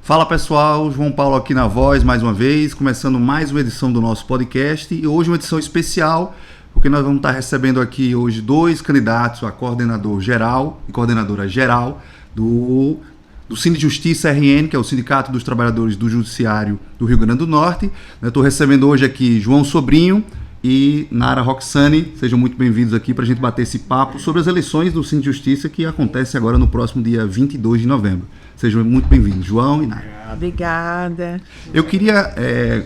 Fala pessoal, João Paulo aqui na voz mais uma vez, começando mais uma edição do nosso podcast e hoje uma edição especial, porque nós vamos estar recebendo aqui hoje dois candidatos a coordenador geral e coordenadora geral do Sindi Justiça RN, que é o Sindicato dos Trabalhadores do Judiciário do Rio Grande do Norte. Eu estou recebendo hoje aqui João Sobrinho e Nara Roxane. Sejam muito bem-vindos aqui para a gente bater esse papo sobre as eleições do Sindi Justiça que acontece agora no próximo dia 22 de novembro. Sejam muito bem-vindos, João e Nara. Obrigada. Eu queria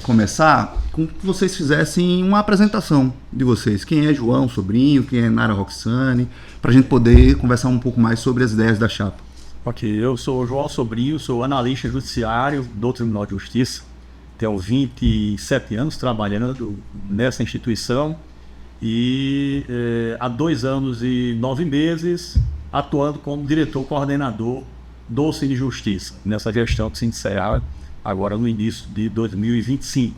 começar com que vocês fizessem uma apresentação de vocês. Quem é João Sobrinho, quem é Nara Roxane, para a gente poder conversar um pouco mais sobre as ideias da chapa. Ok, eu sou João Sobrinho, sou analista judiciário do Tribunal de Justiça. Tenho 27 anos trabalhando nessa instituição e há 2 anos e 9 meses atuando como diretor-coordenador do Sindi Justiça, nessa gestão que se encerra agora no início de 2025.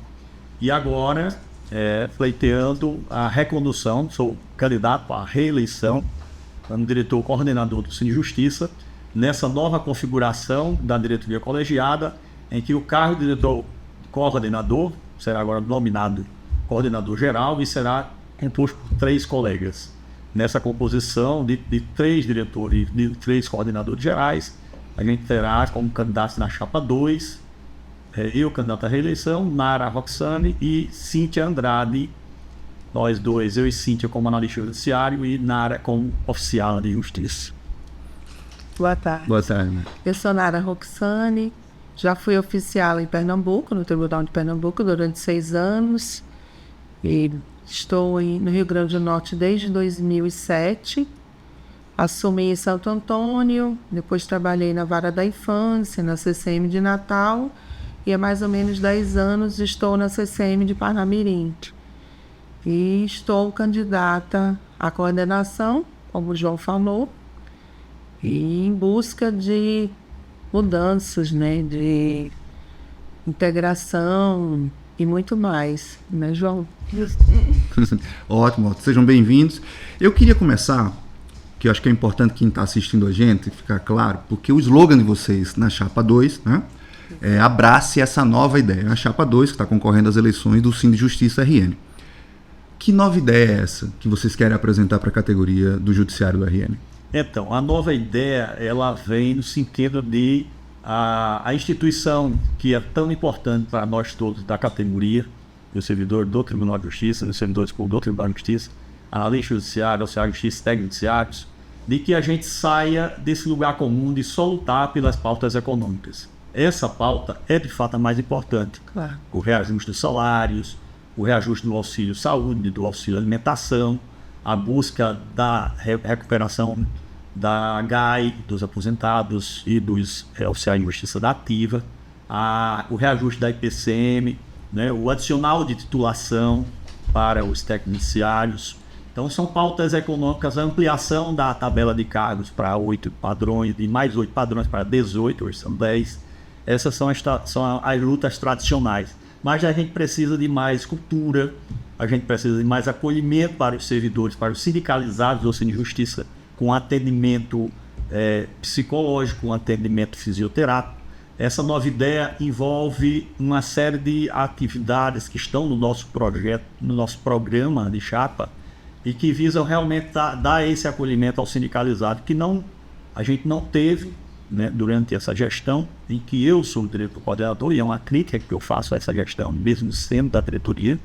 E agora, pleiteando a recondução, sou candidato à reeleição como diretor-coordenador do Sindi Justiça, nessa nova configuração da diretoria colegiada, em que o cargo de diretor-coordenador será agora nominado coordenador geral e será composto por 3 colegas. Nessa composição de 3 diretores, de 3 coordenadores gerais, a gente terá como candidato na chapa 2, eu candidato à reeleição, Nara Roxane e Cíntia Andrade. Nós dois, eu e Cíntia como analista judiciário e Nara como oficial de justiça. Boa tarde. Boa tarde. Eu sou Nara Roxane, já fui oficial em Pernambuco, no Tribunal de Pernambuco, durante 6 anos. E estou no Rio Grande do Norte desde 2007. Assumi em Santo Antônio, depois trabalhei na Vara da Infância, na CCM de Natal, e há mais ou menos 10 anos estou na CCM de Parnamirim. E estou candidata à coordenação, como o João falou, e em busca de mudanças, né, de integração e muito mais, né, João? Ótimo, sejam bem-vindos. Eu queria começar, que eu acho que é importante quem está assistindo a gente ficar claro, porque o slogan de vocês na chapa 2, né, é abrace essa nova ideia. A chapa 2 que está concorrendo às eleições do Sindi Justiça RN. Que nova ideia é essa que vocês querem apresentar para a categoria do Judiciário do RN? Então, a nova ideia, ela vem no sentido de a instituição que é tão importante para nós todos da categoria, o servidor do Tribunal de Justiça, os servidores do Tribunal de Justiça, analista judiciário, auxiliar de justiça, técnicos judiciários, de que a gente saia desse lugar comum de só lutar pelas pautas econômicas. Essa pauta é de fato a mais importante. Claro. O reajuste dos salários, o reajuste do auxílio saúde, do auxílio alimentação, a busca da recuperação da GAI, dos aposentados e dos oficiais de justiça da ativa, o reajuste da IPCM, né, o adicional de titulação para os técnicos judiciários. Então são pautas econômicas, a ampliação da tabela de cargos para 8 padrões, de mais 8 padrões para 18, hoje são 10. Essas são as lutas tradicionais. Mas a gente precisa de mais cultura, a gente precisa de mais acolhimento para os servidores, para os sindicalizados do Sindi Justiça, com atendimento psicológico, com atendimento fisioterápico. Essa nova ideia envolve uma série de atividades que estão no nosso projeto, no nosso programa de chapa, e que visam realmente dar esse acolhimento ao sindicalizado, que a gente não teve, né, durante essa gestão, em que eu sou o diretor-coordenador, e é uma crítica que eu faço a essa gestão, mesmo sendo da diretoria,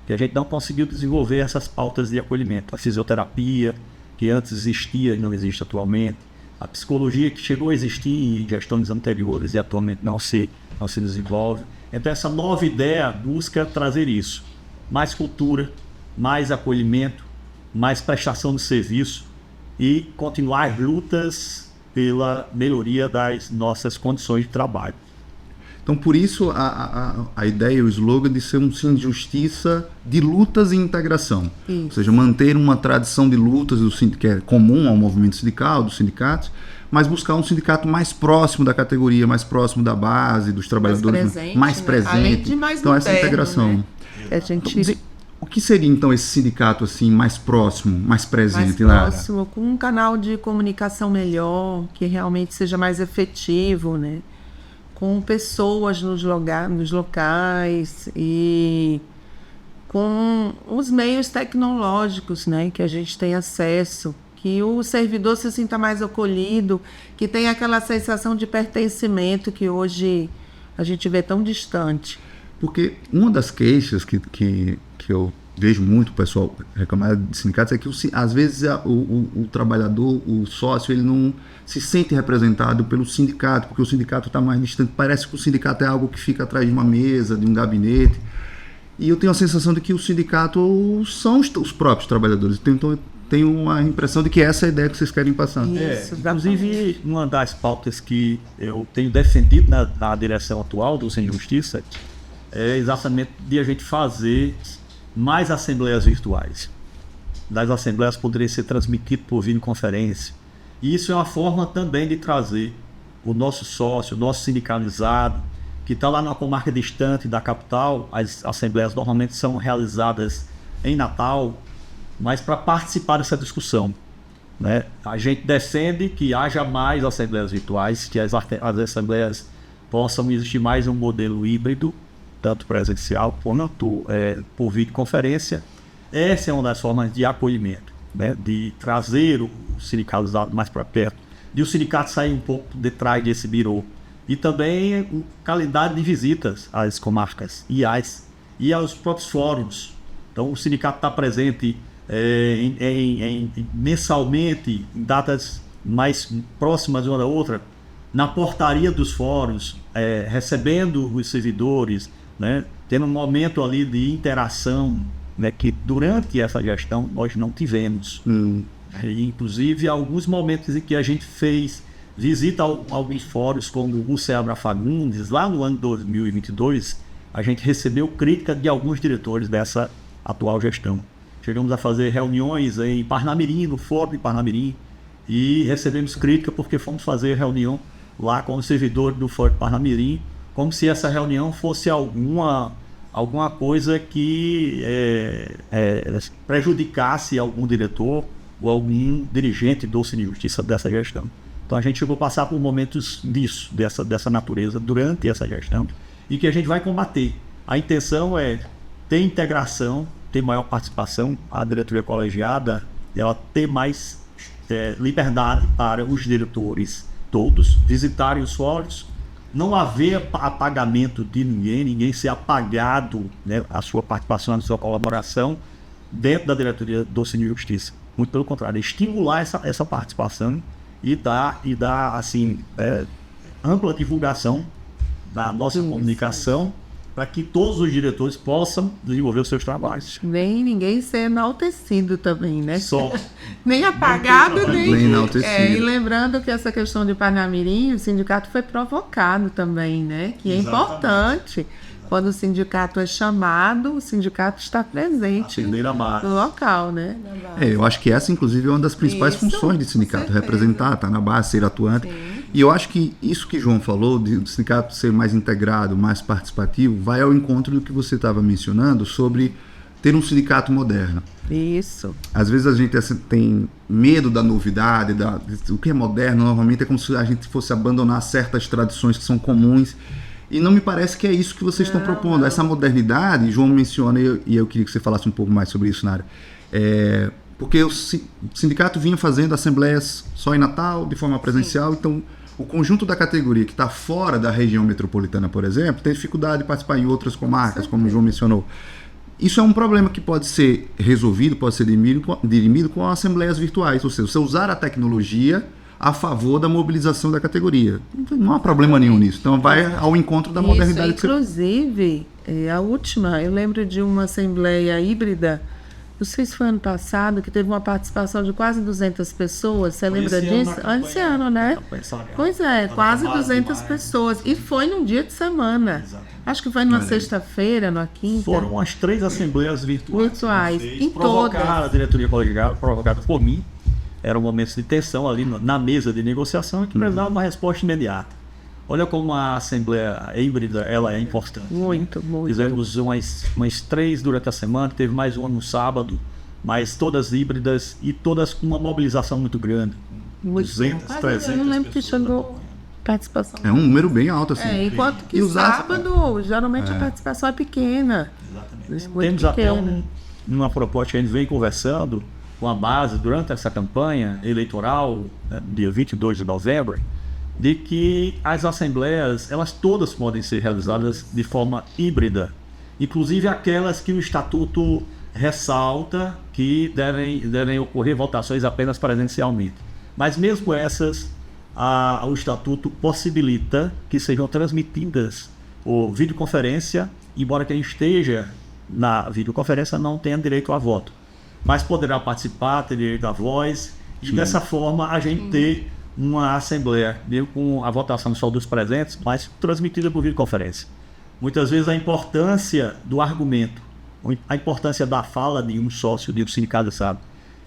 que a gente não conseguiu desenvolver essas pautas de acolhimento. A fisioterapia, que antes existia e não existe atualmente, a psicologia, que chegou a existir em gestões anteriores e atualmente não se desenvolve. Então essa nova ideia busca trazer isso, mais cultura, mais acolhimento, mais prestação de serviço e continuar as lutas pela melhoria das nossas condições de trabalho. Então, por isso, a ideia, o slogan de ser um Sindi Justiça de lutas e integração. Isso. Ou seja, manter uma tradição de lutas que é comum ao movimento sindical, dos sindicatos, mas buscar um sindicato mais próximo da categoria, mais próximo da base, dos trabalhadores, mais presente. Além de mais então, interno, essa integração. Né? A gente... O que seria, então, esse sindicato assim, mais próximo, mais presente? Mais próximo, com um canal de comunicação melhor, que realmente seja mais efetivo, né? com pessoas nos locais e com os meios tecnológicos, né, que a gente tem acesso, que o servidor se sinta mais acolhido, que tenha aquela sensação de pertencimento que hoje a gente vê tão distante. Porque uma das queixas que eu vejo muito o pessoal reclamar de sindicatos é que às vezes o trabalhador, o sócio, ele não se sente representado pelo sindicato, porque o sindicato está mais distante. Parece que o sindicato é algo que fica atrás de uma mesa, de um gabinete. E eu tenho a sensação de que o sindicato são os próprios trabalhadores. Então, eu tenho uma impressão de que essa é a ideia que vocês querem passar. Isso, inclusive, uma das pautas que eu tenho defendido na direção atual do Sem Justiça é exatamente de a gente fazer mais assembleias virtuais. Das assembleias poderem ser transmitidas por videoconferência. E isso é uma forma também de trazer o nosso sócio, o nosso sindicalizado, que está lá numa comarca distante da capital. As assembleias normalmente são realizadas em Natal, mas para participar dessa discussão, né? A gente defende que haja mais assembleias virtuais, que as assembleias possam existir mais um modelo híbrido, tanto presencial quanto por videoconferência. Essa é uma das formas de acolhimento, né? De trazer o sindicalizado mais para perto, de o sindicato sair um pouco de trás desse birô. E também o calendário de visitas às comarcas e aos próprios fóruns. Então o sindicato está presente mensalmente, em datas mais próximas uma da outra, na portaria dos fóruns, recebendo os servidores, né, tendo um momento ali de interação, né, que durante essa gestão nós não tivemos. Inclusive, alguns momentos em que a gente fez visita a alguns fóruns, como o Seabra Fagundes, lá no ano 2022, a gente recebeu crítica de alguns diretores dessa atual gestão. Chegamos a fazer reuniões em Parnamirim, no Fórum de Parnamirim, e recebemos crítica porque fomos fazer reunião lá com o servidor do Fórum de Parnamirim, como se essa reunião fosse alguma coisa que prejudicasse algum diretor ou algum dirigente do Cine Justiça dessa gestão. Então a gente chegou a passar por momentos disso, dessa natureza, durante essa gestão, e que a gente vai combater. A intenção é ter integração, ter maior participação, a diretoria colegiada, ela ter mais liberdade para os diretores todos visitarem os fóruns, não haver apagamento de ninguém ser apagado, né, a sua participação, a sua colaboração dentro da diretoria do Cine Justiça. Muito pelo contrário, estimular essa participação e dar assim, ampla divulgação da nossa comunicação, para que todos os diretores possam desenvolver os seus trabalhos. Nem ninguém ser enaltecido também, né? Só. Nem apagado, nem enaltecido. E lembrando que essa questão de Parnamirim, o sindicato foi provocado também, né? Que é importante. Quando o sindicato é chamado, o sindicato está presente no local, né? Eu acho que essa, inclusive, é uma das principais funções de sindicato, representar, estar na base, ser atuante. Sim. E eu acho que isso que João falou, do sindicato ser mais integrado, mais participativo, vai ao encontro do que você estava mencionando sobre ter um sindicato moderno. Isso. Às vezes a gente tem medo da novidade, o que é moderno normalmente é como se a gente fosse abandonar certas tradições que são comuns. E não me parece que é isso que vocês estão propondo. Essa modernidade, João menciona, e eu queria que você falasse um pouco mais sobre isso, Nara. Porque o sindicato vinha fazendo assembleias só em Natal, de forma presencial. Sim. Então, o conjunto da categoria que está fora da região metropolitana, por exemplo, tem dificuldade de participar em outras comarcas, como o João mencionou. Isso é um problema que pode ser resolvido, pode ser dirimido com assembleias virtuais. Ou seja, você usar a tecnologia a favor da mobilização da categoria. Não há problema nenhum nisso. Então vai ao encontro da modernidade. Inclusive, a última, eu lembro de uma assembleia híbrida, não sei se foi ano passado, que teve uma participação de quase 200 pessoas. Você lembra disso? Esse ano, né? Pois é, quase 200 pessoas. E foi num dia de semana. Exatamente. Acho que foi numa sexta-feira, numa quinta. Foram umas 3 assembleias virtuais. Em todas. A diretoria colegial, provocada por mim. Era um momento de tensão ali na mesa de negociação que precisava uma resposta imediata. Olha como a assembleia híbrida ela é importante. Muito. Fizemos umas 3 durante a semana, teve mais uma no sábado, mas todas híbridas e todas com uma mobilização muito grande. 200, 300 eu não lembro que chegou participação. É um número bem alto, assim. Enquanto que E os sábado, geralmente a participação é pequena. Exatamente. Muito Temos até pequena. uma proposta que a gente vem conversando com a base durante essa campanha eleitoral, dia 22 de novembro, de que as assembleias, elas todas podem ser realizadas de forma híbrida, inclusive aquelas que o Estatuto ressalta que devem ocorrer votações apenas presencialmente. Mas mesmo essas, o Estatuto possibilita que sejam transmitidas por videoconferência, embora quem esteja na videoconferência não tenha direito a voto, mas poderá participar, ter direito à voz, e dessa forma a gente ter uma assembleia, mesmo com a votação só dos presentes, mas transmitida por videoconferência. Muitas vezes a importância do argumento, a importância da fala de um sócio de um sindicato, sabe,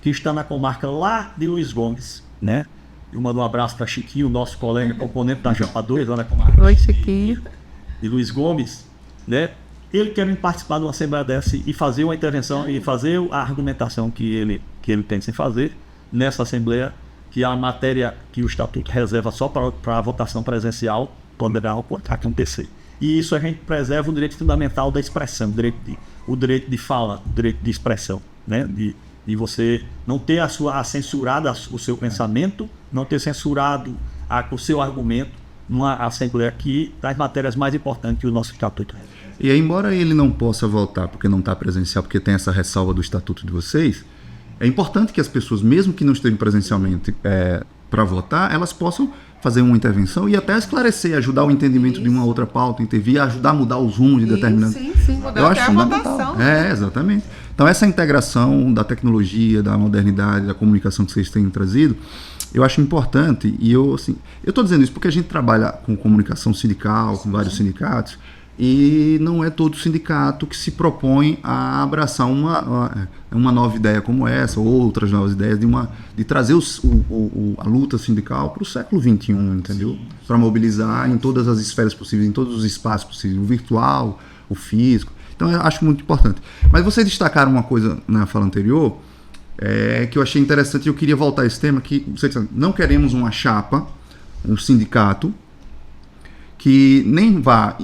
que está na comarca lá de Luiz Gomes, né? Eu mando um abraço para Chiquinho, nosso colega, componente da Japa 2, lá na comarca. Oi, Chiquinho. De Luiz Gomes, né? Ele quer participar de uma assembleia dessa e fazer uma intervenção e fazer a argumentação que ele tem sem fazer nessa assembleia, que a matéria que o Estatuto reserva só para a votação presencial poderá acontecer. E isso a gente preserva o direito fundamental da expressão, o direito de fala, o direito de expressão, né? De você não ter censurado o seu pensamento, não ter censurado o seu argumento numa assembleia aqui das matérias mais importantes que o nosso Estatuto reserva. E aí, embora ele não possa votar porque não está presencial, porque tem essa ressalva do Estatuto de vocês, é importante que as pessoas, mesmo que não estejam presencialmente para votar, elas possam fazer uma intervenção e até esclarecer, ajudar o entendimento de uma outra pauta, intervir, ajudar a mudar os rumos de determinados... Sim, mudar Eu até acho a fundamental. votação. Exatamente. Então, essa integração da tecnologia, da modernidade, da comunicação que vocês têm trazido, eu acho importante. E eu estou dizendo isso porque a gente trabalha com comunicação sindical, com vários sindicatos, e não é todo sindicato que se propõe a abraçar uma nova ideia como essa, ou outras novas ideias, de trazer a luta sindical para o século XXI, entendeu? Para mobilizar em todas as esferas possíveis, em todos os espaços possíveis, o virtual, o físico. Então, eu acho muito importante. Mas vocês destacaram uma coisa na fala anterior, que eu achei interessante, e eu queria voltar a esse tema, que vocês não queremos uma chapa, um sindicato, que nem vá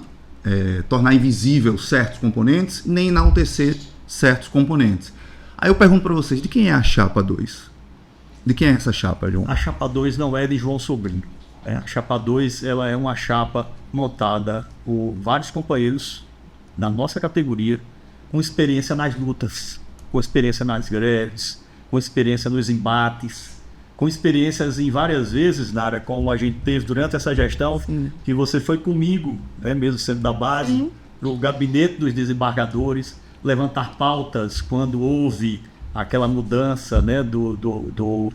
tornar invisível certos componentes, nem enaltecer certos componentes. Aí eu pergunto para vocês, de quem é a chapa 2? De quem é essa chapa, João? A chapa 2 não é de João Sobrinho. A chapa 2 ela é uma chapa montada por vários companheiros da nossa categoria, com experiência nas lutas, com experiência nas greves, com experiência nos embates, com experiências em várias vezes, Nara, como a gente teve durante essa gestão, que você foi comigo, mesmo sendo da base, no gabinete dos desembargadores, levantar pautas quando houve aquela mudança, né, dos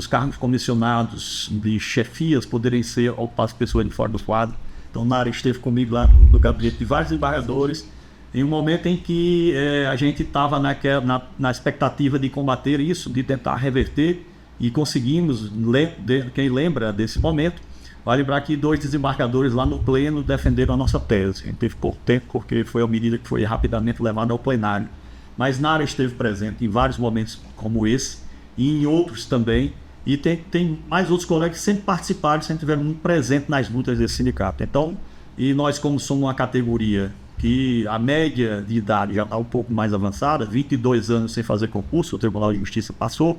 cargos comissionados de chefias poderem ser ocupados por pessoas de fora do quadro. Então, Nara esteve comigo lá no gabinete de vários desembargadores, em um momento em que a gente estava na expectativa de combater isso, de tentar reverter, e conseguimos. Quem lembra desse momento, vai lembrar que 2 desembargadores lá no pleno defenderam a nossa tese. A gente teve pouco tempo, porque foi uma medida que foi rapidamente levada ao plenário. Mas Nara esteve presente em vários momentos como esse, e em outros também, e tem mais outros colegas que sempre participaram, sempre tiveram muito presente nas lutas desse sindicato. Então, e nós, como somos uma categoria que a média de idade já está um pouco mais avançada, 22 anos sem fazer concurso, o Tribunal de Justiça passou,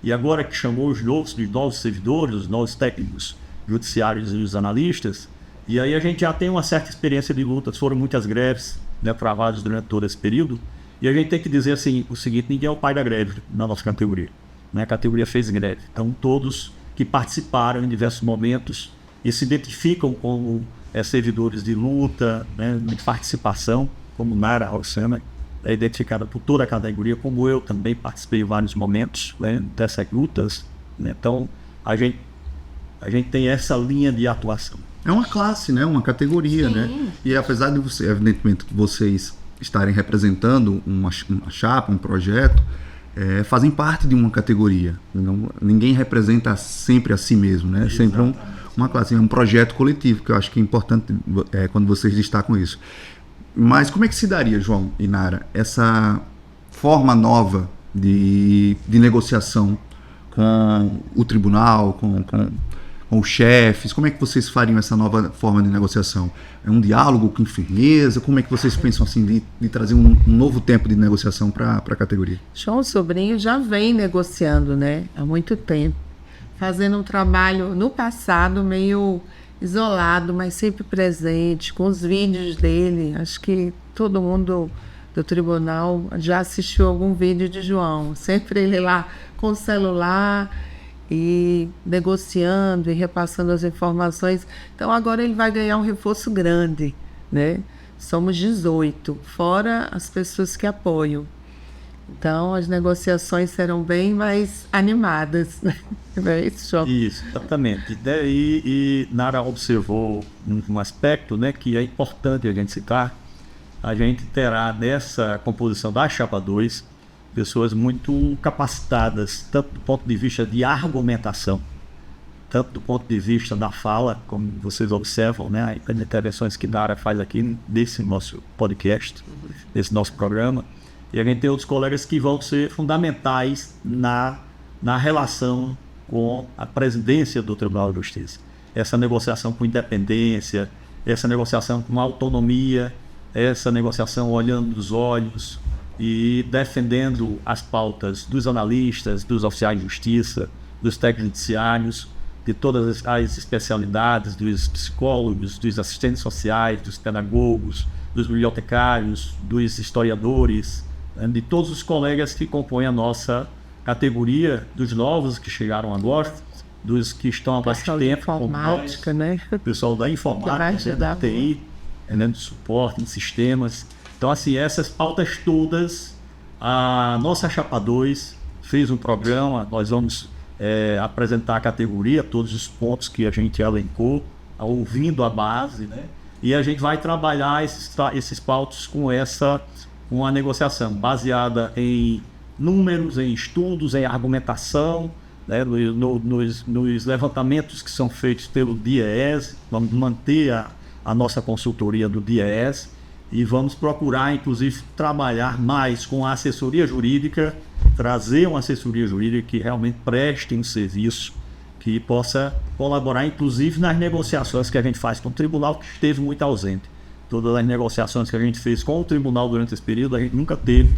e agora que chamou os novos servidores, os novos técnicos judiciários e os analistas, e aí a gente já tem uma certa experiência de lutas, foram muitas greves, né, travadas durante todo esse período, e a gente tem que dizer assim, o seguinte: ninguém é o pai da greve na nossa categoria, né? A categoria fez greve, então todos que participaram em diversos momentos e se identificam como servidores de luta, né, de participação, como Nara Rossana, é identificada por toda a categoria, como eu também participei em vários momentos, né, dessas lutas, né? Então a gente tem essa linha de atuação. É uma classe, né? Uma categoria, né? E apesar de evidentemente, vocês estarem representando uma chapa, um projeto, fazem parte de uma categoria. Ninguém representa sempre a si mesmo, né? Sempre uma classe, um projeto coletivo, que eu acho que é importante quando vocês destacam isso. Mas como é que se daria, João e Nara, essa forma nova de negociação com o tribunal, com os chefes? Como é que vocês fariam essa nova forma de negociação? É um diálogo com firmeza? Como é que vocês pensam assim de trazer um novo tempo de negociação para a categoria? João Sobrinho já vem negociando, né, há muito tempo, fazendo um trabalho no passado meio isolado, mas sempre presente, com os vídeos dele. Acho que todo mundo do tribunal já assistiu algum vídeo de João, sempre ele lá com o celular e negociando e repassando as informações. Então agora ele vai ganhar um reforço grande, né? Somos 18, fora as pessoas que apoiam. Então as negociações serão bem mais animadas, né? É isso, João? Isso, exatamente. E Nara observou um aspecto, né, que é importante a gente citar. A gente terá nessa composição da Chapa 2 pessoas muito capacitadas, tanto do ponto de vista de argumentação, tanto do ponto de vista da fala, como vocês observam, né, as intervenções que Nara faz aqui nesse nosso podcast, nesse nosso programa. E a gente tem outros colegas que vão ser fundamentais na relação com a presidência do Tribunal de Justiça. Essa negociação com independência, essa negociação com autonomia, essa negociação olhando nos olhos e defendendo as pautas dos analistas, dos oficiais de justiça, dos técnicos judiciários, de todas as especialidades, dos psicólogos, dos assistentes sociais, dos pedagogos, dos bibliotecários, dos historiadores, de todos os colegas que compõem a nossa categoria, dos novos que chegaram agora, dos que estão há bastante tempo, informática, né? Pessoal da informática, da TI, do suporte, de sistemas. Então, assim, essas pautas todas, a nossa Chapa 2 fez um programa, nós vamos apresentar a categoria, todos os pontos que a gente elencou, ouvindo a base, né? E a gente vai trabalhar esses pautos com uma negociação baseada em números, em estudos, em argumentação, né, nos levantamentos que são feitos pelo DIEESE. Vamos manter a nossa consultoria do DIEESE e vamos procurar, inclusive, trabalhar mais com a assessoria jurídica, trazer uma assessoria jurídica que realmente preste um serviço, que possa colaborar, inclusive, nas negociações que a gente faz com o tribunal, que esteve muito ausente. Todas as negociações que a gente fez com o tribunal durante esse período, a gente nunca teve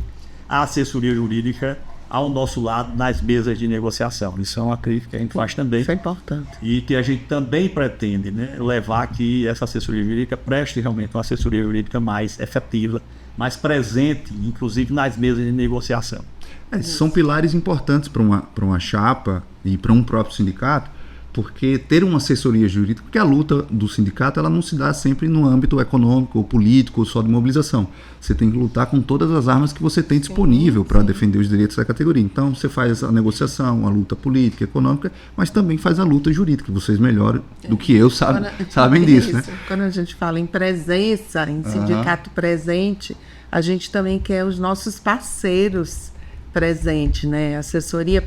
a assessoria jurídica ao nosso lado nas mesas de negociação. Isso é uma crítica que a gente faz também. Isso é importante. E que a gente também pretende, né, levar que essa assessoria jurídica preste realmente uma assessoria jurídica mais efetiva, mais presente, inclusive nas mesas de negociação. São pilares importantes para uma chapa e para um próprio sindicato, porque ter uma assessoria jurídica, porque a luta do sindicato ela não se dá sempre no âmbito econômico ou político ou só de mobilização. Você tem que lutar com todas as armas que você tem disponível para defender os direitos da categoria. Então você faz a negociação, a luta política, econômica, mas também faz a luta jurídica. Vocês melhor do que eu sabem disso, né? Quando a gente fala em presença, em sindicato presente, a gente também quer os nossos parceiros presentes, né? A assessoria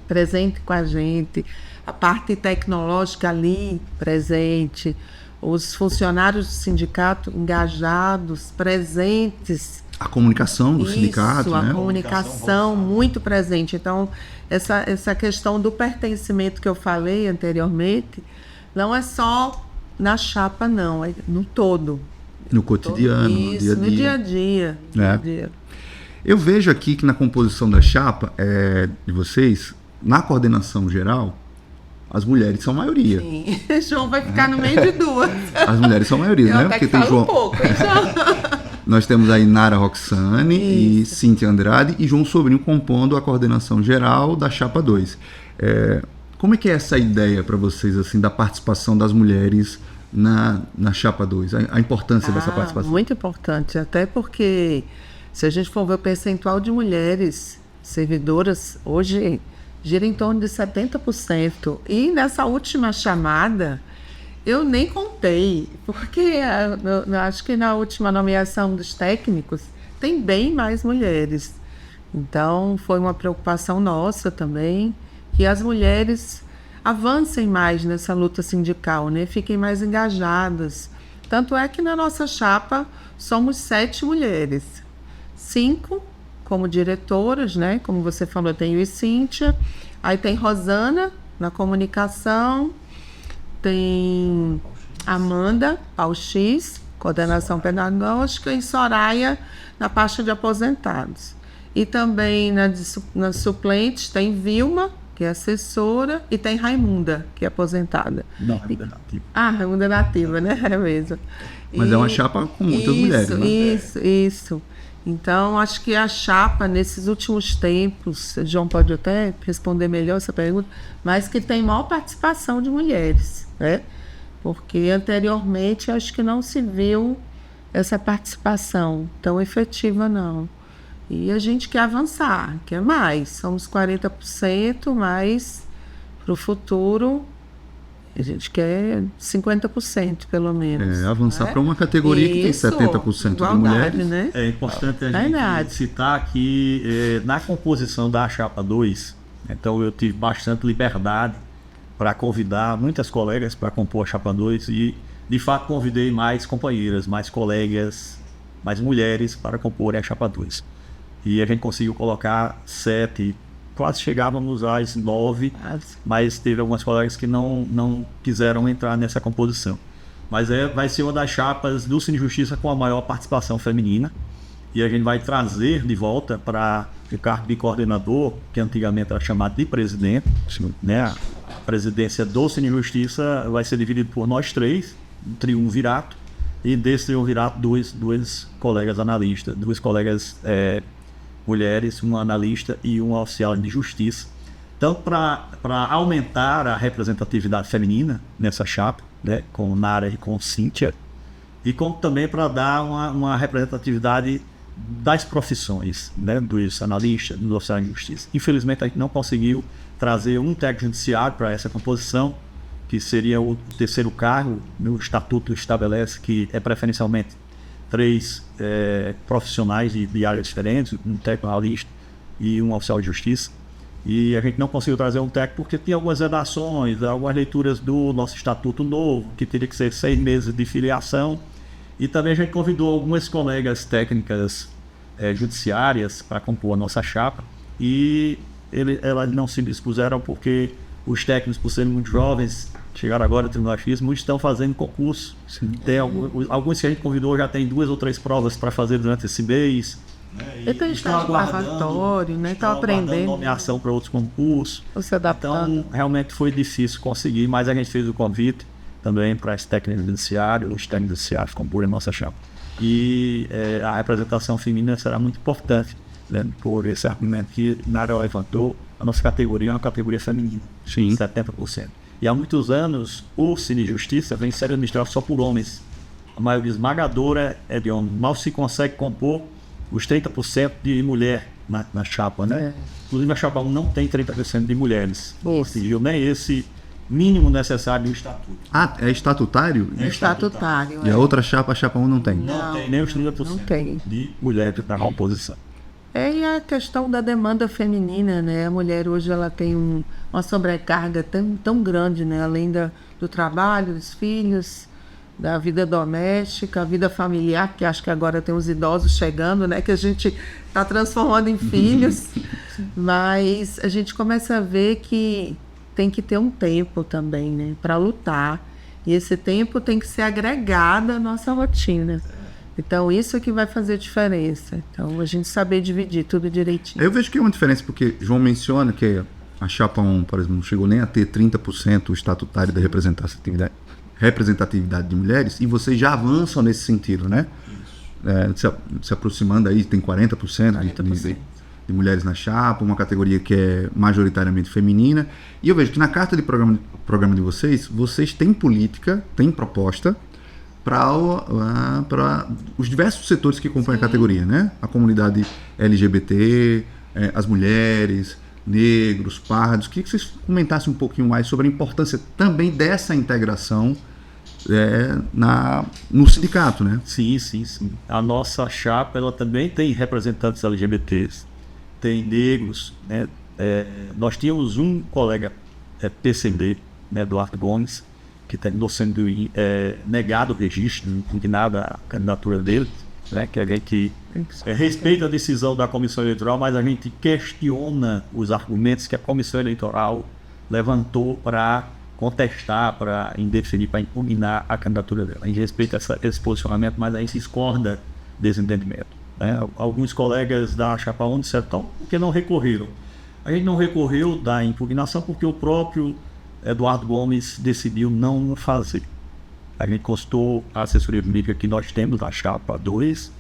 presente com a gente, a parte tecnológica ali presente, os funcionários do sindicato engajados, presentes. A comunicação do sindicato, né? A comunicação muito presente. Então, essa questão do pertencimento que eu falei anteriormente, não é só na chapa, não, é no todo. No cotidiano, no dia a dia. No dia a dia. Eu vejo aqui que na composição da chapa de vocês, na coordenação geral, as mulheres são a maioria. Sim, João vai ficar no meio de duas. As mulheres são a maioria, né? Porque tem João. Um pouco, então. Nós temos aí Nara Roxane e Cíntia Andrade e João Sobrinho compondo a coordenação geral da Chapa 2. Como é que é essa ideia para vocês, assim, da participação das mulheres na Chapa 2? A importância dessa participação? Muito importante, até porque se a gente for ver o percentual de mulheres servidoras, hoje gira em torno de 70%. E nessa última chamada, eu nem contei, porque eu acho que na última nomeação dos técnicos tem bem mais mulheres. Então, foi uma preocupação nossa também, que as mulheres avancem mais nessa luta sindical, né? Fiquem mais engajadas. Tanto é que na nossa chapa somos 7 mulheres. 5 como diretoras, né? Como você falou, tem eu e Cíntia. Aí tem Rosana na comunicação. tem Amanda, ao X, coordenação pedagógica, e Soraya, na pasta de aposentados. E também nas suplentes tem Vilma, que é assessora, e tem Raimunda, que é aposentada. Não, Raimunda é nativa. Raimunda é nativa, né? É mesmo. Mas é uma chapa com muitas mulheres, né? Isso. Então, acho que a chapa, nesses últimos tempos, João pode até responder melhor essa pergunta, mas que tem maior participação de mulheres, né? Porque anteriormente acho que não se viu essa participação tão efetiva, não. E a gente quer avançar, quer mais. Somos 40%, mas para o futuro a gente quer 50%, pelo menos. Avançar para uma categoria que tem 70% de mulheres. Né? É importante a gente citar que na composição da Chapa 2, então eu tive bastante liberdade para convidar muitas colegas para compor a Chapa 2 e, de fato, convidei mais companheiras, mais colegas, mais mulheres para compor a Chapa 2. E a gente conseguiu colocar 7, quase chegávamos às 9, mas teve algumas colegas que não quiseram entrar nessa composição. Mas vai ser uma das chapas do Cine Justiça com a maior participação feminina. E a gente vai trazer de volta para o cargo de coordenador, que antigamente era chamado de presidente, né? A presidência do Cine Justiça vai ser dividida por nós 3, um triunvirato, e desse triunvirato duas colegas analistas, 2 colegas mulheres, uma analista e um oficial de justiça. Tanto para aumentar a representatividade feminina nessa chapa, né, com Nara e com Cíntia, e como também para dar uma representatividade das profissões, né, dos analistas, dos oficiais de justiça. Infelizmente a gente não conseguiu trazer um técnico judiciário para essa composição, que seria o terceiro cargo. O estatuto estabelece que é preferencialmente 3 profissionais de áreas diferentes, um técnico analista e um oficial de justiça. E a gente não conseguiu trazer um técnico porque tinha algumas redações, algumas leituras do nosso estatuto novo, que teria que ser 6 meses de filiação. E também a gente convidou algumas colegas técnicas judiciárias para compor a nossa chapa, e elas não se dispuseram porque os técnicos, por serem muito jovens, chegaram agora no Tribunal de Justiça, muitos estão fazendo concurso. Tem alguns que a gente convidou já tem 2 ou 3 provas para fazer durante esse mês. Então estão aguardando, né? Estão aprendendo nomeação para outros concursos. Se adaptando. Então realmente foi difícil conseguir, mas a gente fez o convite também para os técnicos judiciários, os técnicos judiciários compor a nossa chapa. E a representação feminina será muito importante, né, por esse argumento que Nara levantou. A nossa categoria é uma categoria feminina, sim, 70%. E há muitos anos o Cine Justiça vem sendo administrado só por homens. A maioria esmagadora é de homens. Mal se consegue compor os 30% de mulher na chapa, né? Inclusive a chapa 1 não tem 30% de mulheres. Conseguiu nem esse mínimo necessário do estatuto. É estatutário? É estatutário. E a outra chapa, a chapa 1 não tem? Não tem nem os 30% de mulheres na composição. E a questão da demanda feminina, né? A mulher hoje ela tem uma sobrecarga tão grande, né? Além do trabalho, dos filhos, da vida doméstica, a vida familiar, que acho que agora tem os idosos chegando, né? Que a gente está transformando em filhos. Mas a gente começa a ver que tem que ter um tempo também, né? Para lutar. E esse tempo tem que ser agregado à nossa rotina. Então, isso é que vai fazer diferença. Então, a gente saber dividir tudo direitinho. Eu vejo que é uma diferença, porque João menciona que a chapa 1, por exemplo, não chegou nem a ter 30% o estatutário da representatividade de mulheres, e vocês já avançam nesse sentido, né? Se aproximando aí, tem 40% de mulheres na chapa, uma categoria que é majoritariamente feminina. E eu vejo que na carta de programa de vocês têm política, têm proposta para os diversos setores que compõem a categoria, né? A comunidade LGBT, as mulheres, negros, pardos. Queria que vocês comentassem um pouquinho mais sobre a importância também dessa integração no sindicato, né? Sim. A nossa chapa ela também tem representantes LGBTs, tem negros, né? Nós tínhamos um colega PCD, né, Eduardo Gomes, que terminou sendo negado o registro, impugnada a candidatura dele, né, que a gente respeita a decisão da Comissão Eleitoral, mas a gente questiona os argumentos que a Comissão Eleitoral levantou para contestar, para indeferir, para impugnar a candidatura dela. A gente respeita esse posicionamento, mas a gente discorda desse entendimento. Né? Alguns colegas da Chapa 1 disseram, então, por que não recorreram? A gente não recorreu da impugnação porque o próprio Eduardo Gomes decidiu não fazer. A gente consultou a assessoria jurídica que nós temos, a Chapa 2,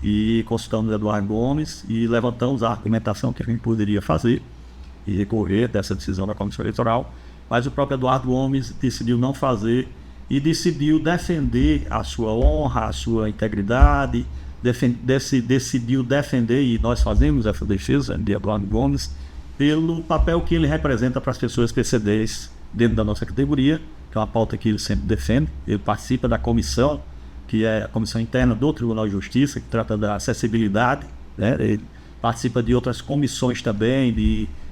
e consultamos Eduardo Gomes e levantamos a argumentação que a gente poderia fazer e recorrer dessa decisão da Comissão Eleitoral, mas o próprio Eduardo Gomes decidiu não fazer e decidiu defender a sua honra, a sua integridade, decidiu defender, e nós fazemos essa defesa de Eduardo Gomes, pelo papel que ele representa para as pessoas PCDs dentro da nossa categoria, que é uma pauta que ele sempre defende. Ele participa da comissão, que é a comissão interna do Tribunal de Justiça, que trata da acessibilidade, né? Ele participa de outras comissões também,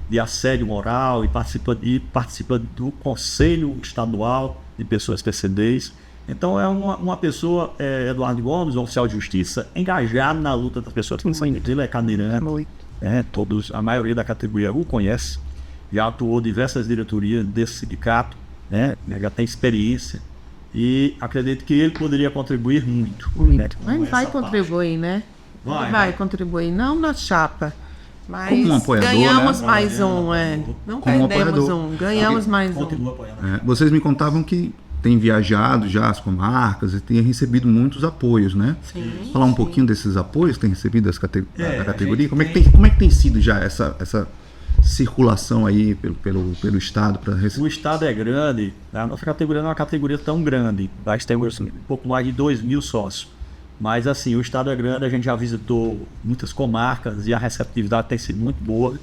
de assédio moral, e participa do Conselho Estadual de Pessoas PCDs. Então é uma pessoa, Eduardo Gomes, um oficial de justiça, engajado na luta das pessoas. Ele é cadeirante, a maioria da categoria o conhece, já atuou em diversas diretorias desse sindicato, né? Já tem experiência, e acredito que ele poderia contribuir muito. Né? Mas vai contribuir, né? Vai contribuir, não na chapa, mas como um apoiador, ganhamos, né? Mais um, não como perdemos apoiador. Ganhamos mais um. Vocês me contavam que tem viajado já as comarcas e tem recebido muitos apoios, né? Sim, falar um pouquinho desses apoios que tem recebido da categoria. Como é que tem sido já essa circulação aí pelo Estado? O Estado é grande, a nossa categoria não é uma categoria tão grande, nós temos um pouco mais de 2.000 sócios, mas assim, o Estado é grande, a gente já visitou muitas comarcas e a receptividade tem sido muito boa.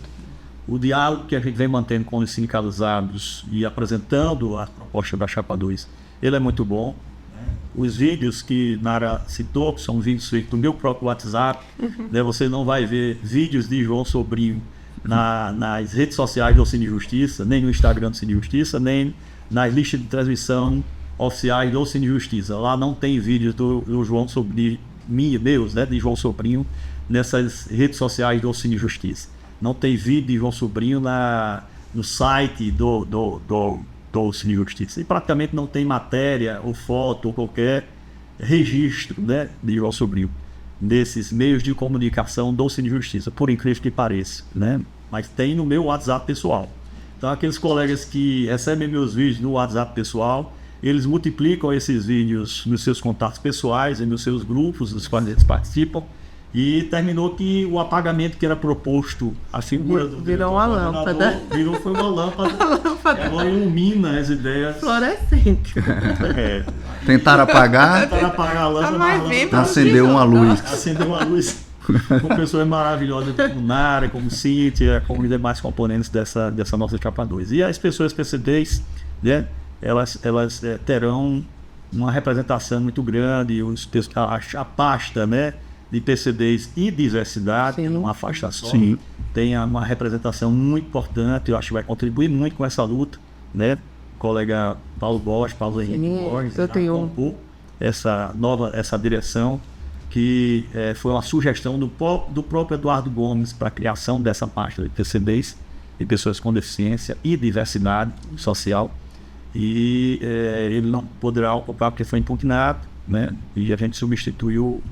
O diálogo que a gente vem mantendo com os sindicalizados e apresentando a proposta da Chapa 2, ele é muito bom. Os vídeos que Nara citou, que são vídeos feitos no meu próprio WhatsApp, né, você não vai ver vídeos de João Sobrinho nas redes sociais do Cine Justiça, nem no Instagram do Cine Justiça, nem nas listas de transmissão oficiais do Cine Justiça. Lá não tem vídeos do João Sobrinho, meus, né, de João Sobrinho, nessas redes sociais do Cine Justiça. Não tem vídeo de João Sobrinho no site do Cine Justiça. E praticamente não tem matéria ou foto ou qualquer registro, né, de João Sobrinho nesses meios de comunicação do Cine Justiça, por incrível que pareça, né? Mas tem no meu WhatsApp pessoal. Então aqueles colegas que recebem meus vídeos no WhatsApp pessoal, eles multiplicam esses vídeos nos seus contatos pessoais e nos seus grupos dos quais eles participam. E terminou que o apagamento que era proposto, a figura do virou uma lâmpada. Foi uma lâmpada. Agora ilumina as ideias. Fluorescente. Tentaram apagar a lâmpada. Acendeu uma luz. Acendeu uma luz. Com pessoas maravilhosas como Nara, como Cíntia, como os demais componentes dessa nossa Chapa 2. E as pessoas PCDs, né, elas terão uma representação muito grande, a pasta, né, de PCDs e diversidade, uma faixa só, tem uma representação muito importante. Eu acho que vai contribuir muito com essa luta, né? O colega Paulo Henrique Borges, eu tenho essa direção, que foi uma sugestão do próprio Eduardo Gomes para a criação dessa pasta de PCDs e pessoas com deficiência e diversidade social, e ele não poderá ocupar porque foi impugnado, né? E a gente substituiu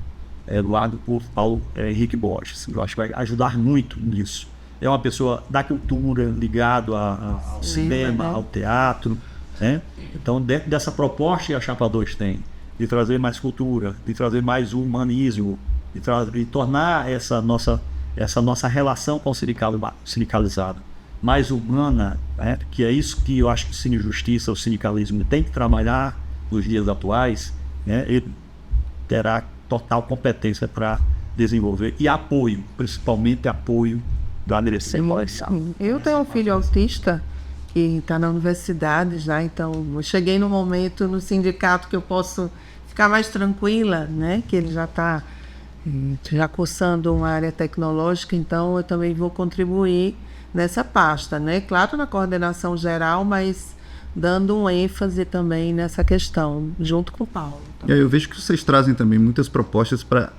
Eduardo por Paulo Henrique Borges. Eu acho que vai ajudar muito nisso. É uma pessoa da cultura, ligado ao cinema, ao teatro, né? Então, dentro dessa proposta que a Chapa 2 tem, de trazer mais cultura, de trazer mais humanismo, de tornar essa nossa relação com o sindicalizado mais humana, né? Que é isso que eu acho que o Cine Justiça, o sindicalismo tem que trabalhar nos dias atuais, né? Ele terá total competência para desenvolver e apoio, principalmente apoio da direção. Eu tenho um filho autista que está na universidade já, então eu cheguei no momento no sindicato que eu posso ficar mais tranquila, né? Que ele já está já cursando uma área tecnológica, então eu também vou contribuir nessa pasta, né? Claro, na coordenação geral, mas dando um ênfase também nessa questão, junto com o Paulo. Eu vejo que vocês trazem também muitas propostas para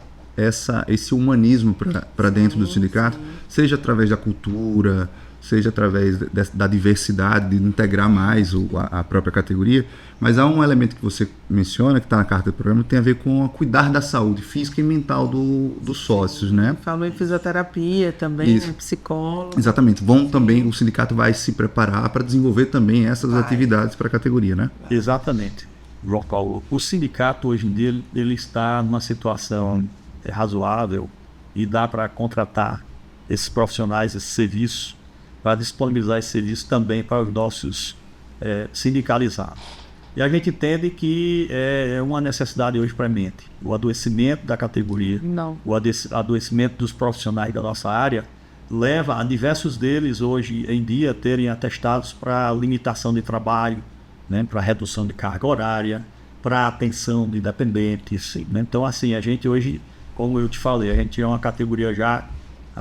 esse humanismo para dentro do sindicato, seja através da cultura, seja através da diversidade, de integrar mais a própria categoria, mas há um elemento que você menciona, que está na carta do programa, que tem a ver com cuidar da saúde física e mental dos sócios, né? Falou em fisioterapia também, Isso. psicólogo. Exatamente. O sindicato vai se preparar para desenvolver também essas atividades para a categoria, né? Exatamente, João Paulo. O sindicato hoje em dia ele está numa situação razoável e dá para contratar esses profissionais, esses serviços, para disponibilizar esse serviço também para os nossos sindicalizados. E a gente entende que é uma necessidade hoje premente. O adoecimento da categoria, o adoecimento dos profissionais da nossa área, leva a diversos deles hoje em dia terem atestados para limitação de trabalho, né, para redução de carga horária, para atenção de dependentes. Né? Então, assim, a gente hoje, como eu te falei, a gente é uma categoria já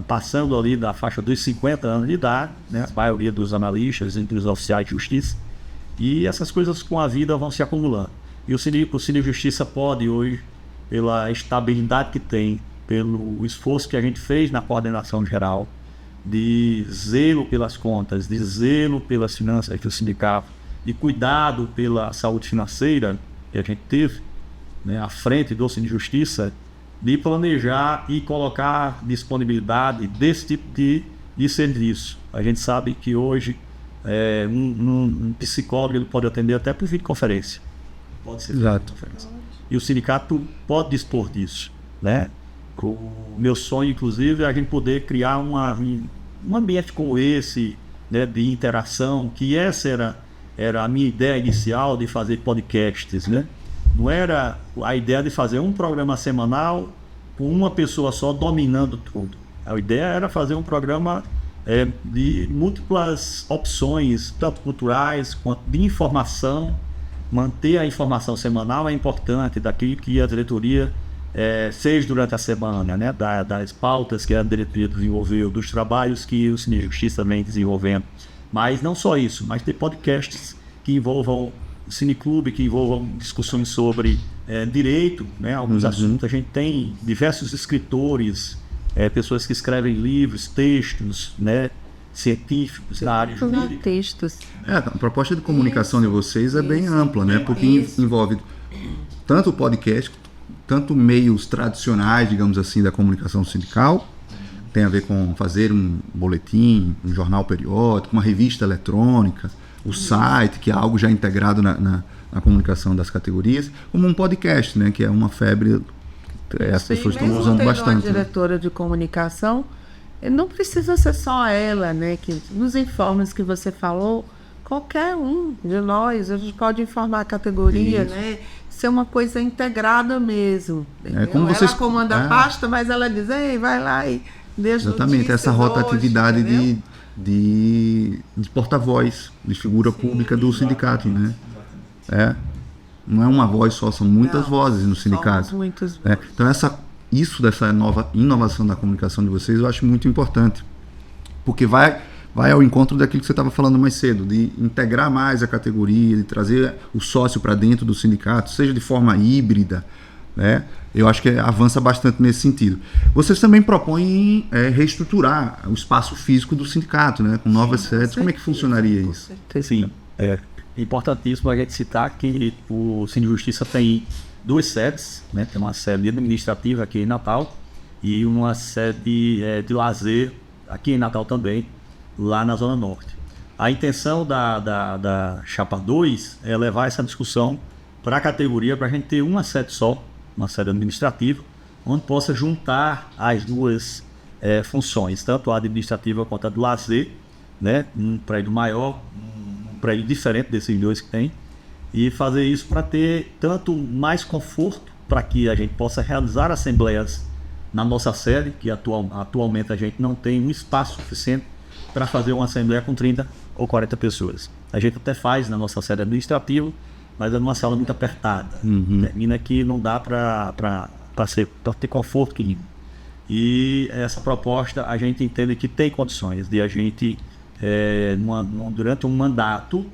passando ali da faixa dos 50 anos de idade, né, a maioria dos analistas, entre os oficiais de justiça, e essas coisas com a vida vão se acumulando. E o Cine Justiça pode hoje, pela estabilidade que tem, pelo esforço que a gente fez na coordenação geral, de zelo pelas contas, de zelo pelas finanças do sindicato, de cuidado pela saúde financeira que a gente teve, né, à frente do Cine Justiça, de planejar e colocar disponibilidade desse tipo de serviço. A gente sabe que hoje um psicólogo ele pode atender até por videoconferência. Pode ser videoconferência. E o sindicato pode dispor disso, né? O meu sonho, inclusive, é a gente poder criar um ambiente como esse, né, de interação, que essa era a minha ideia inicial de fazer podcasts, né? Não era a ideia de fazer um programa semanal com uma pessoa só dominando tudo. A ideia era fazer um programa de múltiplas opções, tanto culturais quanto de informação. Manter a informação semanal é importante daquilo que a diretoria fez durante a semana, né? Das pautas que a diretoria desenvolveu, dos trabalhos que o Cine Justiça vem desenvolvendo. Mas não só isso, mas ter podcasts que envolvam o cineclube, que envolvam discussões sobre direito, né? Alguns assuntos. A gente tem diversos escritores, pessoas que escrevem livros, textos, né, científicos na área jurídica. Textos. A proposta de comunicação de vocês é bem ampla, né? Porque envolve tanto o podcast, tanto meios tradicionais, digamos assim, da comunicação sindical, tem a ver com fazer um boletim, um jornal periódico, uma revista eletrônica, o site, que é algo já integrado na comunicação das categorias, como um podcast, né? Que é uma febre. As pessoas estão usando bastante. Uma diretora de comunicação, não precisa ser só ela, né? Que nos informes que você falou, qualquer um de nós, a gente pode informar a categoria, né? Ser uma coisa integrada mesmo. Como ela comanda a pasta, mas ela diz, ei, vai lá e deixa. Exatamente, essa rotatividade de porta-voz, de figura pública do sindicato, né? Não é uma voz só, são muitas vozes no sindicato. Muitas. Então dessa nova inovação da comunicação de vocês eu acho muito importante, porque vai ao encontro daquilo que você estava falando mais cedo, de integrar mais a categoria, de trazer o sócio para dentro do sindicato, seja de forma híbrida, né? Eu acho que avança bastante nesse sentido. Vocês também propõem reestruturar o espaço físico do sindicato, né? Com novas sedes. Como é que funcionaria isso? Sim, é importantíssimo a gente citar que o Cine Justiça tem 2 sedes, né? Tem uma sede administrativa aqui em Natal e uma sede de lazer aqui em Natal também, lá na Zona Norte. A intenção da Chapa 2 é levar essa discussão para a categoria, para a gente ter uma sede só, uma sede administrativa, onde possa juntar as duas funções, tanto a administrativa quanto a do lazer, né? Um prédio maior, um prédio diferente desses dois que tem, e fazer isso para ter tanto mais conforto para que a gente possa realizar assembleias na nossa sede, que atualmente a gente não tem um espaço suficiente para fazer uma assembleia com 30 ou 40 pessoas. A gente até faz na nossa sede administrativa, mas é numa sala muito apertada. Termina que não dá para ter conforto que. E essa proposta a gente entende que tem condições de a gente, durante um mandato,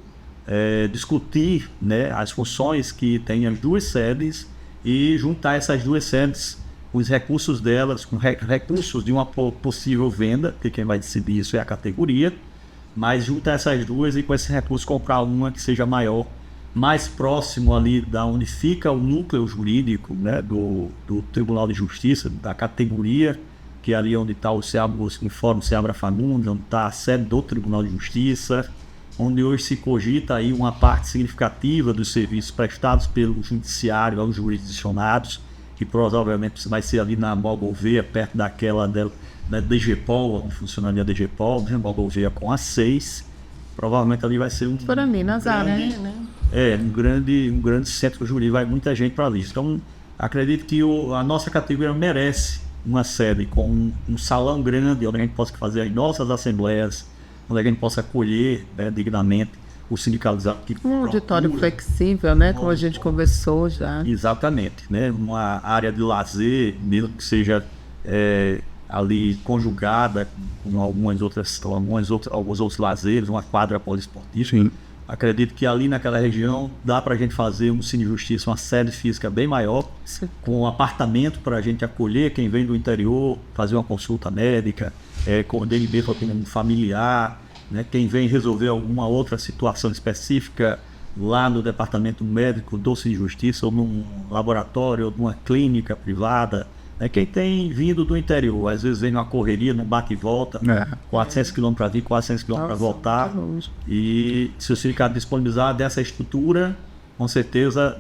discutir, né, as funções que tem as duas sedes e juntar essas duas sedes, os recursos delas, com recursos de uma possível venda, que quem vai decidir isso é a categoria, mas juntar essas duas e com esse recurso comprar uma que seja maior, mais próximo ali da onde fica o núcleo jurídico, né, do Tribunal de Justiça, da categoria, que é ali onde está o Fórum Seabra Fagundes, onde está a sede do Tribunal de Justiça, onde hoje se cogita aí uma parte significativa dos serviços prestados pelo judiciário aos jurisdicionados, que provavelmente vai ser ali na Mall Gouveia, perto daquela da DGPOL, onde funcionaria a DGPOL, né? Mall Gouveia com a 6. Provavelmente ali vai ser um Por ali, Nazaré, né? um grande centro jurídico, vai muita gente para ali. Então, acredito que a nossa categoria merece uma sede com um salão grande, onde a gente possa fazer as nossas assembleias, onde a gente possa acolher, né, dignamente o sindicalizado que um auditório flexível, né? Como a gente conversou já. Exatamente, né? Uma área de lazer, mesmo que seja ali conjugada com alguns outros lazeres, uma quadra poliesportiva. Sim. Acredito que ali naquela região dá para a gente fazer um Cine Justiça, uma sede física bem maior, Sim. com um apartamento para a gente acolher quem vem do interior, fazer uma consulta médica, com DNB para um familiar, né? Quem vem resolver alguma outra situação específica lá no departamento médico do Cine Justiça, ou num laboratório, ou numa clínica privada. Quem tem vindo do interior, às vezes vem numa correria, num bate e volta, 400 km para vir, 400 km para voltar. E se o sindicato disponibilizar dessa estrutura, com certeza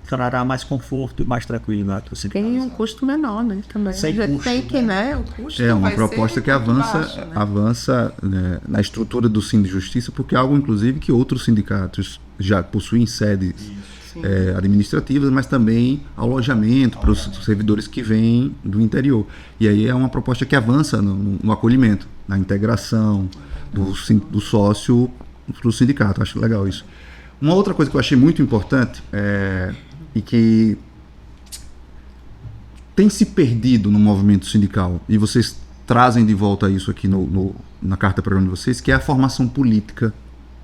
trará mais conforto e mais tranquilidade para o sindicato. Tem um custo menor, né? Também. Sem custo, tem que, né? O custo É uma vai proposta ser que avança, baixo, né? avança, né, na estrutura do Cine de Justiça, porque é algo, inclusive, que outros sindicatos já possuem sedes administrativas, mas também alojamento para os servidores que vêm do interior. E aí é uma proposta que avança no acolhimento, na integração do sócio para o sindicato. Acho legal isso. Uma outra coisa que eu achei muito importante e que tem se perdido no movimento sindical, e vocês trazem de volta isso aqui na carta programa de vocês, que é a formação política,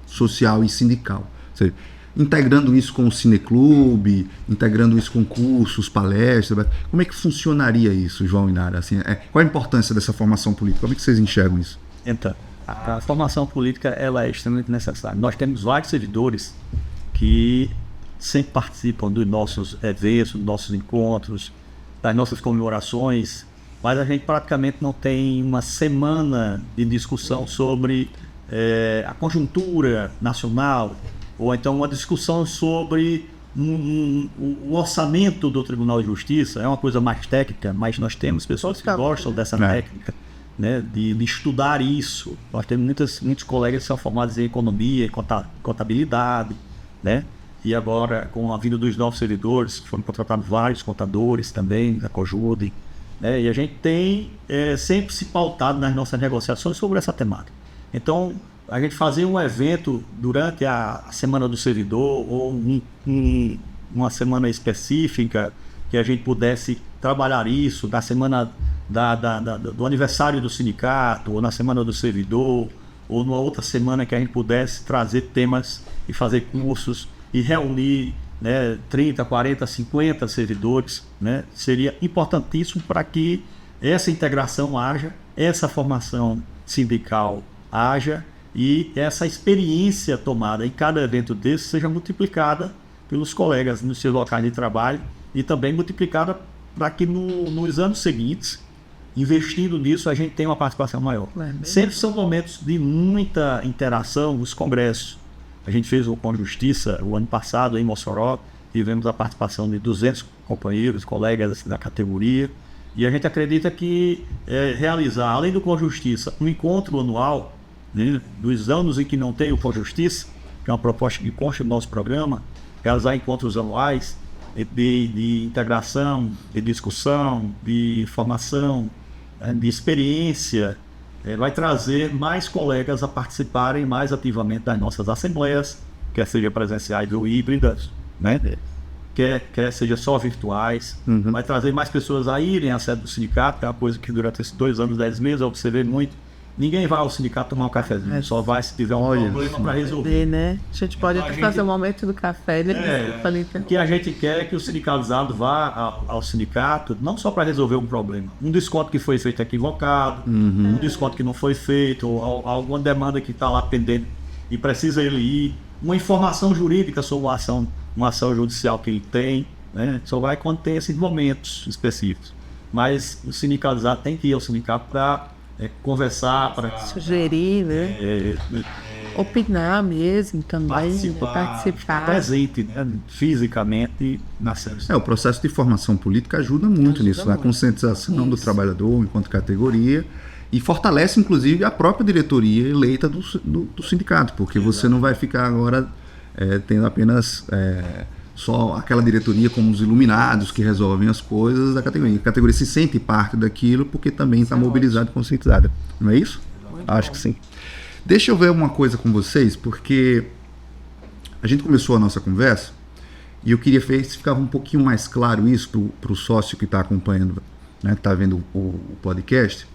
social e sindical. Ou seja, integrando isso com o cineclube, integrando isso com cursos, palestras. Como é que funcionaria isso, João e Nara? Assim, qual a importância dessa formação política? Como é que vocês enxergam isso? Então, a formação política ela é extremamente necessária. Nós temos vários servidores que sempre participam dos nossos eventos, dos nossos encontros, das nossas comemorações, mas a gente praticamente não tem uma semana de discussão sobre a conjuntura nacional, ou então uma discussão sobre o orçamento do Tribunal de Justiça. É uma coisa mais técnica, mas nós temos pessoas que gostam dessa técnica, né, de estudar isso. Nós temos muitos colegas que são formados em economia, em contabilidade, né? E agora, com a vinda dos novos servidores, foram contratados vários contadores também, da Cojude, né? E a gente tem sempre se pautado nas nossas negociações sobre essa temática. Então, a gente fazer um evento durante a Semana do Servidor, ou uma semana específica, que a gente pudesse trabalhar isso, na semana do aniversário do sindicato, ou na Semana do Servidor, ou numa outra semana que a gente pudesse trazer temas e fazer cursos e reunir, né, 30, 40, 50 servidores, né? Seria importantíssimo para que essa integração haja, essa formação sindical haja, e essa experiência tomada em cada evento desse seja multiplicada pelos colegas nos seus locais de trabalho, e também multiplicada para que nos anos seguintes, investindo nisso, a gente tenha uma participação maior. Sempre são momentos de muita interação nos congressos. A gente fez o Com Justiça o ano passado em Mossoró, tivemos a participação de 200 companheiros, colegas da categoria, e a gente acredita que realizar, além do Com Justiça, um encontro anual, né, dos anos em que não tem o Com Justiça, que é uma proposta que consta do nosso programa, realizar encontros anuais de integração, de discussão, de informação, de experiência, vai trazer mais colegas a participarem mais ativamente das nossas assembleias, quer seja presenciais ou híbridas, né? Quer seja só virtuais. Vai trazer mais pessoas a irem à sede do sindicato, que é uma coisa que durante esses 2 anos, 10 meses, eu observei muito, ninguém vai ao sindicato tomar um cafezinho, só vai se tiver um problema para resolver. Né? A gente pode até fazer um momento do café, né? O que a gente quer é que o sindicalizado vá ao sindicato, não só para resolver um problema. Um desconto que foi feito equivocado, um desconto que não foi feito, ou alguma demanda que está lá pendente e precisa ele ir, uma informação jurídica sobre uma ação judicial que ele tem, né? Só vai quando tem esses momentos específicos. Mas o sindicalizado tem que ir ao sindicato para conversar, para sugerir, né? Opinar mesmo também, participar. Presente, né? Fisicamente na sede. O processo de formação política ajuda muito nisso, na conscientização do trabalhador enquanto categoria e fortalece inclusive a própria diretoria eleita do sindicato, porque você não vai ficar agora tendo apenas só aquela diretoria como os iluminados que resolvem as coisas da categoria. A categoria se sente parte daquilo porque também está mobilizada e conscientizada. Não é isso? Acho que sim. Deixa eu ver uma coisa com vocês, porque a gente começou a nossa conversa e eu queria ver se ficava um pouquinho mais claro isso para o sócio que está acompanhando, né, que está vendo o podcast.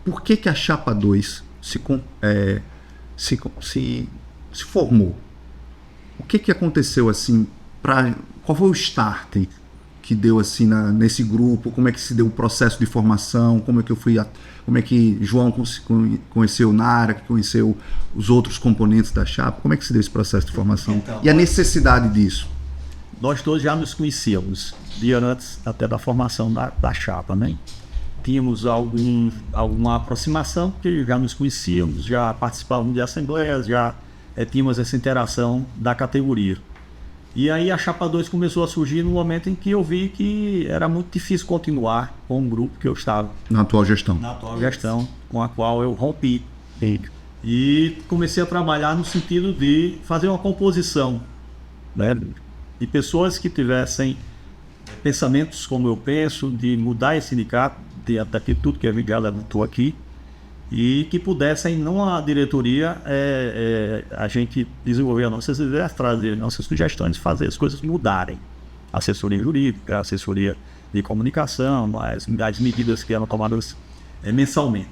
Por que a Chapa 2 se formou? O que aconteceu assim? Qual foi o start que deu assim nesse grupo? Como é que se deu o processo de formação? Como é que João conheceu Nara, que conheceu os outros componentes da chapa? Como é que se deu esse processo de formação? Então, e a necessidade disso? Nós todos já nos conhecíamos, dia antes até da formação da chapa, né? Tínhamos alguma aproximação, porque já nos conhecíamos, já participávamos de assembleias, já tínhamos essa interação da categoria. E aí a Chapa 2 começou a surgir no momento em que eu vi que era muito difícil continuar com o grupo que eu estava. Na atual gestão. Na atual gestão, com a qual eu rompi. E comecei a trabalhar no sentido de fazer uma composição, né, de pessoas que tivessem pensamentos como eu penso, de mudar esse sindicato, de até tudo que a gente já levantou aqui, e que pudessem, não a diretoria, a gente desenvolver as nossas ideias, trazer nossas sugestões, fazer as coisas mudarem. Assessoria jurídica, assessoria de comunicação, as medidas que eram tomadas mensalmente.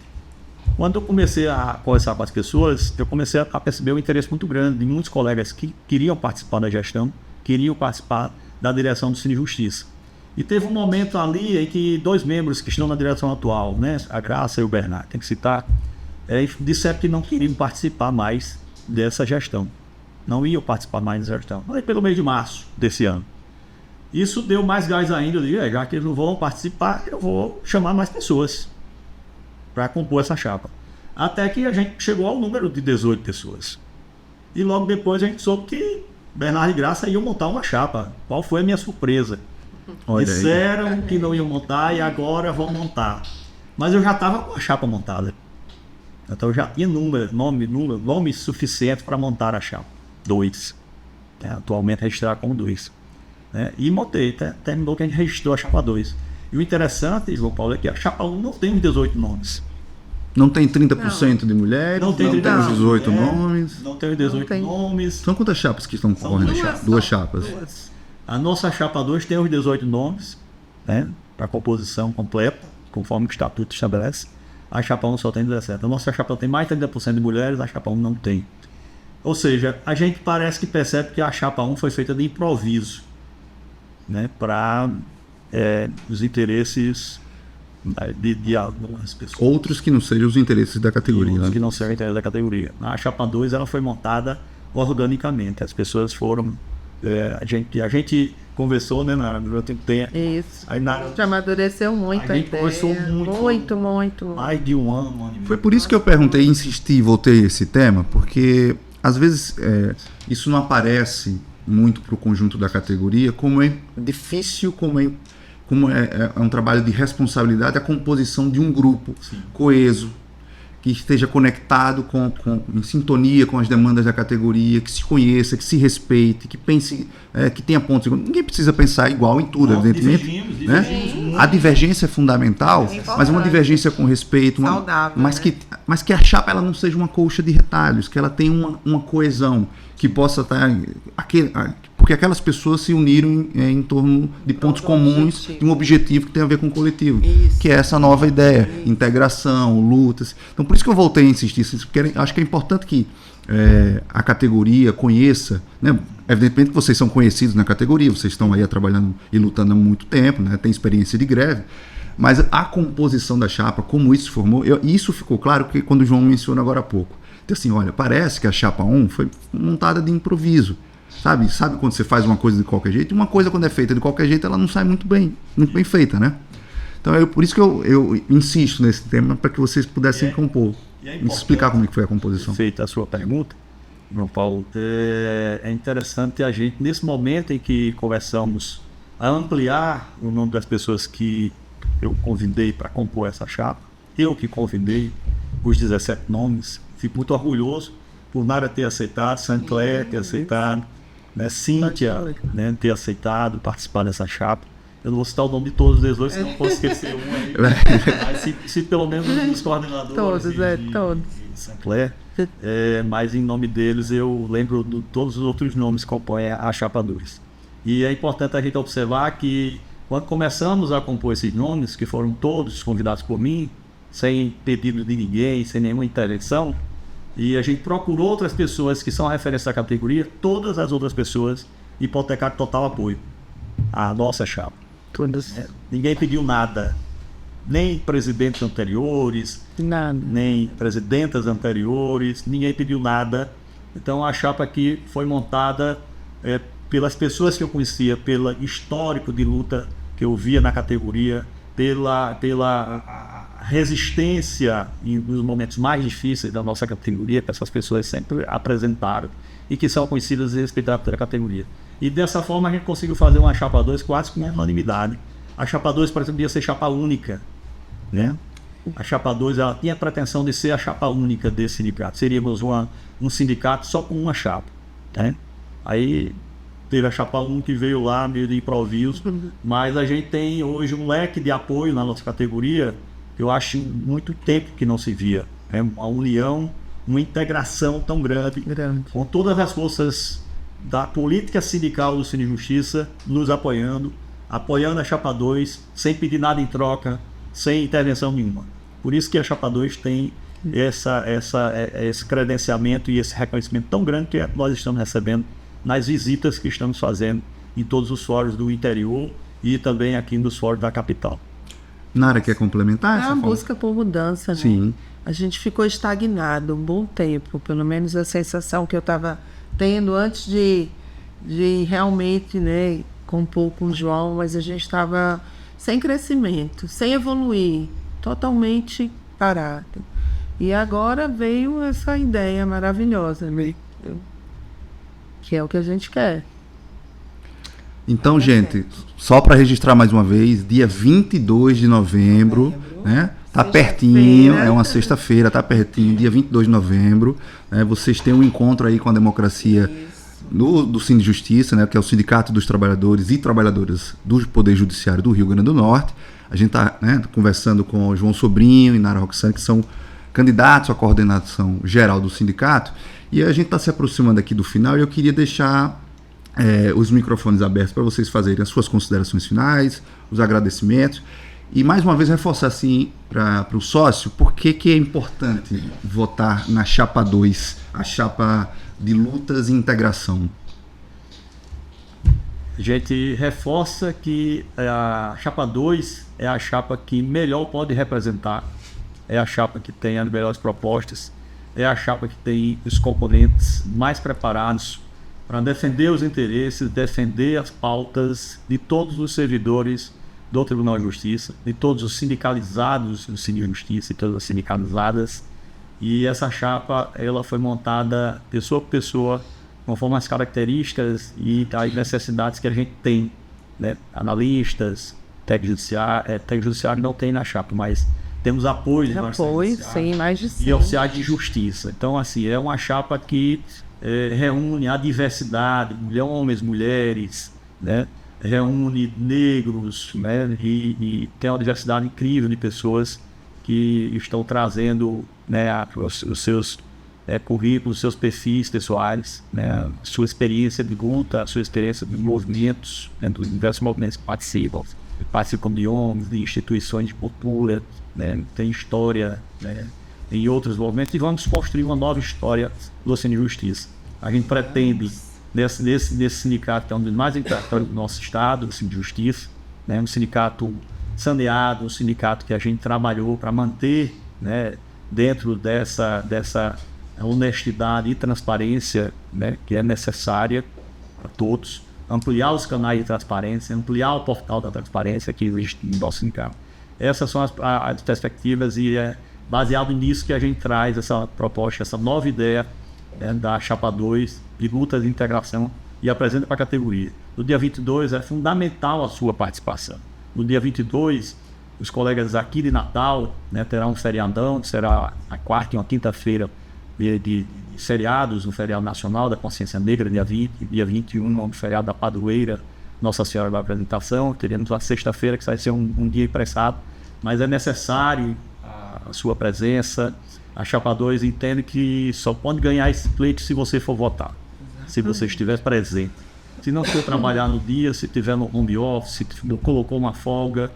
Quando eu comecei a conversar com as pessoas, eu comecei a perceber um interesse muito grande de muitos colegas que queriam participar da gestão, queriam participar da direção do Cine Justiça. E teve um momento ali em que 2 membros que estão na direção atual, né, a Graça e o Bernardo, tem que citar, disseram que não queriam participar mais dessa gestão. Não iam participar mais dessa gestão. Aí pelo mês de março desse ano. Isso deu mais gás ainda. Eu disse, já que eles não vão participar, eu vou chamar mais pessoas para compor essa chapa. Até que a gente chegou ao número de 18 pessoas. E logo depois a gente soube que Bernardo e Graça iam montar uma chapa. Qual foi a minha surpresa? Disseram que não iam montar e agora vão montar. Mas eu já estava com a chapa montada. Então eu já tinha nome suficiente para montar a chapa. 2. Atualmente registrado como 2. E montei, terminou que a gente registrou a chapa 2. E o interessante, João Paulo, é que a chapa 1 não tem os 18 nomes. Não tem 30% de mulheres, não tem os 18 nomes. Não tem os 18 nomes. São quantas chapas que estão concorrendo? Duas chapas. A nossa chapa 2 tem os 18 nomes, né, para composição completa, conforme o estatuto estabelece. A chapa 1 só tem 17. A nossa chapa tem mais de 30% de mulheres, a chapa 1 não tem. Ou seja, a gente parece que percebe que a chapa 1 foi feita de improviso, né, para os interesses de algumas pessoas. Outros que não sejam os interesses da categoria. Outros que não sejam os interesses da categoria. A chapa 2 ela foi montada organicamente. As pessoas foram... a gente conversou, né, Nara, durante um tempo. Isso. Aí, Nara, já amadureceu muito. A gente conversou muito. Mais de um ano. Foi por isso que eu perguntei, insisti e voltei a esse tema, porque às vezes isso não aparece muito para o conjunto da categoria, como é difícil, como é um trabalho de responsabilidade, a composição de um grupo coeso, que esteja conectado em sintonia com as demandas da categoria, que se conheça, que se respeite, que pense, que tenha pontos. Ninguém precisa pensar igual em tudo, evidentemente. Divergimos. A divergência é fundamental, mas uma divergência com respeito, saudável, mas que a chapa ela não seja uma colcha de retalhos, que ela tenha uma coesão, que possa estar... Porque porque aquelas pessoas se uniram em torno de pontos comuns, de um objetivo que tem a ver com o coletivo, que é essa nova ideia, integração, lutas. Então, por isso que eu voltei a insistir, porque acho que é importante que a categoria conheça, né? Evidentemente que vocês são conhecidos na categoria, vocês estão aí trabalhando e lutando há muito tempo, né? Tem experiência de greve, mas a composição da chapa, como isso se formou, isso ficou claro que quando o João menciona agora há pouco. Então, assim, olha, parece que a chapa 1 foi montada de improviso, sabe quando você faz uma coisa de qualquer jeito? E uma coisa, quando é feita de qualquer jeito, ela não sai muito bem feita, né? Então, por isso que eu insisto nesse tema, para que vocês pudessem compor. Me explicar como é que foi a composição. Feita a sua pergunta, João Paulo, é interessante a gente, nesse momento em que conversamos a ampliar o nome das pessoas que eu convidei para compor essa chapa, eu que convidei os 17 nomes, fico muito orgulhoso por Nara ter aceitado, Saint-Clair ter aceitado, né, Cíntia, né, ter aceitado participar dessa chapa. Eu não vou citar o nome de todos eles dois, senão posso esquecer um aí. Mas se pelo menos os coordenadores Todos. de Saint-Clair, mas em nome deles eu lembro de todos os outros nomes que compõem a chapa 2. E é importante a gente observar que quando começamos a compor esses nomes, que foram todos convidados por mim, sem pedido de ninguém, sem nenhuma intervenção, e a gente procurou outras pessoas que são referência da categoria, todas as outras pessoas hipotecaram total apoio à nossa chapa. Ninguém pediu nada, nem presidentes anteriores, nem presidentas anteriores, ninguém pediu nada. Então a chapa aqui foi montada pelas pessoas que eu conhecia, pelo histórico de luta que eu via na categoria, pela resistência nos momentos mais difíceis da nossa categoria, que essas pessoas sempre apresentaram e que são conhecidas e respeitadas pela categoria. E dessa forma a gente conseguiu fazer uma chapa 2 quase com unanimidade. A chapa 2, por exemplo, ia ser chapa única, né? A chapa 2 ela tinha a pretensão de ser a chapa única desse sindicato. Seríamos um sindicato só com uma chapa, né? Aí teve a chapa 1 que veio lá meio de improviso, mas a gente tem hoje um leque de apoio na nossa categoria que eu acho muito tempo que não se via. É uma união, uma integração tão grande. Com todas as forças da política sindical do Cine Justiça nos apoiando a chapa 2, sem pedir nada em troca, sem intervenção nenhuma. Por isso que a chapa 2 tem esse credenciamento e esse reconhecimento tão grande que nós estamos recebendo nas visitas que estamos fazendo em todos os fóruns do interior e também aqui nos fóruns da capital. Nara, quer complementar? É uma busca por mudança, né? Sim. A gente ficou estagnado um bom tempo, pelo menos a sensação que eu estava tendo antes de realmente, né, compor com o João, mas a gente estava sem crescimento, sem evoluir, totalmente parado. E agora veio essa ideia maravilhosa, né? Que é o que a gente quer. Então, gente, só para registrar mais uma vez, dia 22 de novembro, né? Tá pertinho, é uma sexta-feira, tá pertinho, dia 22 de novembro, né? Vocês têm um encontro aí com a democracia do Cine Justiça, né? Que é o Sindicato dos Trabalhadores e Trabalhadoras do Poder Judiciário do Rio Grande do Norte. A gente tá, né, conversando com o João Sobrinho e Nara Roxane, que são candidatos à coordenação geral do sindicato, e a gente está se aproximando aqui do final e eu queria deixar os microfones abertos para vocês fazerem as suas considerações finais, os agradecimentos, e mais uma vez reforçar assim para o sócio por que é importante votar na chapa 2, a chapa de lutas e integração. A gente reforça que a chapa 2 é a chapa que melhor pode representar, é a chapa que tem as melhores propostas, é a chapa que tem os componentes mais preparados para defender os interesses, defender as pautas de todos os servidores do Tribunal de Justiça, de todos os sindicalizados do Cine Justiça e todas as sindicalizadas. E essa chapa ela foi montada pessoa por pessoa, conforme as características e as necessidades que a gente tem, né? Analistas, técnico judiciário não tem na chapa, mas temos apoio sim, mais de 100. E oficiais de justiça. Então, assim, é uma chapa que reúne a diversidade, homens, mulheres, né? Reúne negros, né? E tem uma diversidade incrível de pessoas que estão trazendo, né, os seus currículos, seus perfis pessoais, né, sua experiência de luta, sua experiência de movimentos, né, dos diversos movimentos que participam de ONGs, de instituições de cultura, né, tem história, né, em outros movimentos, e vamos construir uma nova história do Cine Justiça. A gente pretende, nesse sindicato, que é um dos mais importantes do nosso estado, o Cine Justiça, né, um sindicato saneado, um sindicato que a gente trabalhou para manter, né, dentro dessa honestidade e transparência, né, que é necessária para todos, ampliar os canais de transparência, ampliar o portal da transparência que existe no nosso sindicato. Essas são as perspectivas, e é baseado nisso que a gente traz essa proposta, essa nova ideia, né, da Chapa 2 de lutas de integração, e apresenta para a categoria. No dia 22 é fundamental a sua participação. No dia 22, os colegas aqui de Natal, né, terão um feriadão, que será a quarta e uma quinta-feira de feriados, um feriado nacional da consciência negra, dia 20, dia 21, um feriado da padroeira Nossa Senhora da Apresentação. Teremos a sexta-feira, que vai ser um dia emprestado, mas é necessário a sua presença. A Chapa 2 entende que só pode ganhar esse pleito se você for votar, se você estiver presente. Se não for trabalhar no dia, se tiver no home office, se colocou uma folga,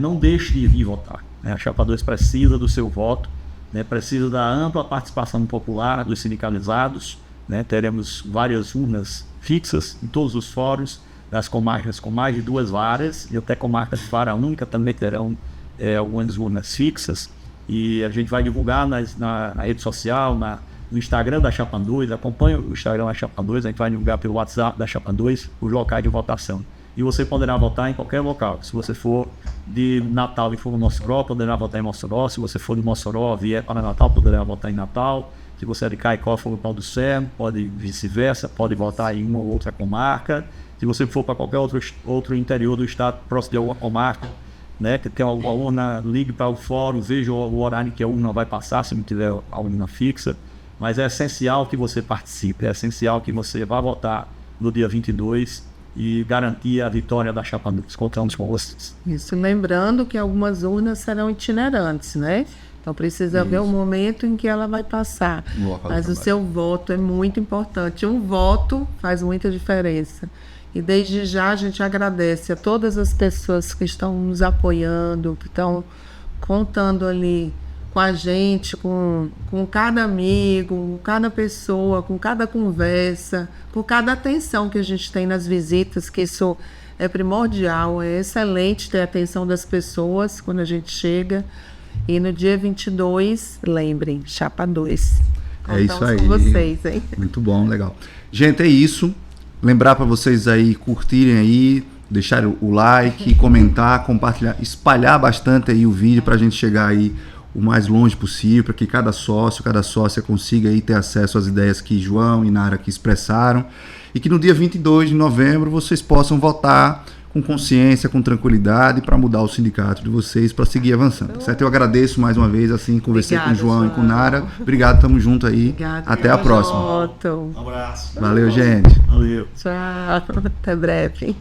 não deixe de vir votar, né? A Chapa 2 precisa do seu voto, né? Precisa da ampla participação popular dos sindicalizados, né? Teremos várias urnas fixas em todos os fóruns das comarcas com mais de 2 varas, e até comarcas de vara única também terão algumas urnas fixas, e a gente vai divulgar na rede social, no Instagram da Chapa 2, acompanha o Instagram da Chapa 2, a gente vai divulgar pelo WhatsApp da Chapa 2 os locais de votação. E você poderá votar em qualquer local. Se você for de Natal e for no Mossoró, poderá votar em Mossoró. Se você for de Mossoró, vier para Natal, poderá votar em Natal. Se você é de Caicó, for no Pau do Céu, pode vice-versa, pode votar em uma ou outra comarca. Se você for para qualquer outro interior do estado, próximo de alguma comarca, né, que tem alguma urna, ligue para o fórum, veja o horário que a urna vai passar, se não tiver a urna fixa. Mas é essencial que você participe, é essencial que você vá votar no dia 22 e garantir a vitória da Chapa 2. Contamos com vocês. Isso, lembrando que algumas urnas serão itinerantes, né? Então precisa ver o momento em que ela vai passar. Mas o seu voto é muito importante. Um voto faz muita diferença. E desde já a gente agradece a todas as pessoas que estão nos apoiando, que estão contando ali com a gente, com cada amigo, com cada pessoa, com cada conversa, com cada atenção que a gente tem nas visitas, que isso é primordial, é excelente ter a atenção das pessoas quando a gente chega. E no dia 22, lembrem, Chapa 2. É isso aí. Com vocês, hein? Muito bom, legal. Gente, é isso. Lembrar para vocês aí curtirem aí, deixarem o like, comentar, compartilhar, espalhar bastante aí o vídeo para a gente chegar aí o mais longe possível, para que cada sócio, cada sócia consiga aí ter acesso às ideias que João e Nara aqui expressaram, e que no dia 22 de novembro vocês possam votar com consciência, com tranquilidade, para mudar o sindicato de vocês, para seguir avançando. Certo? Eu agradeço mais uma vez, assim, conversei com o João e com Nara. Obrigado, tamo junto aí. Obrigada, até a próxima. Um abraço. Valeu, gente. Valeu. Tchau, até breve.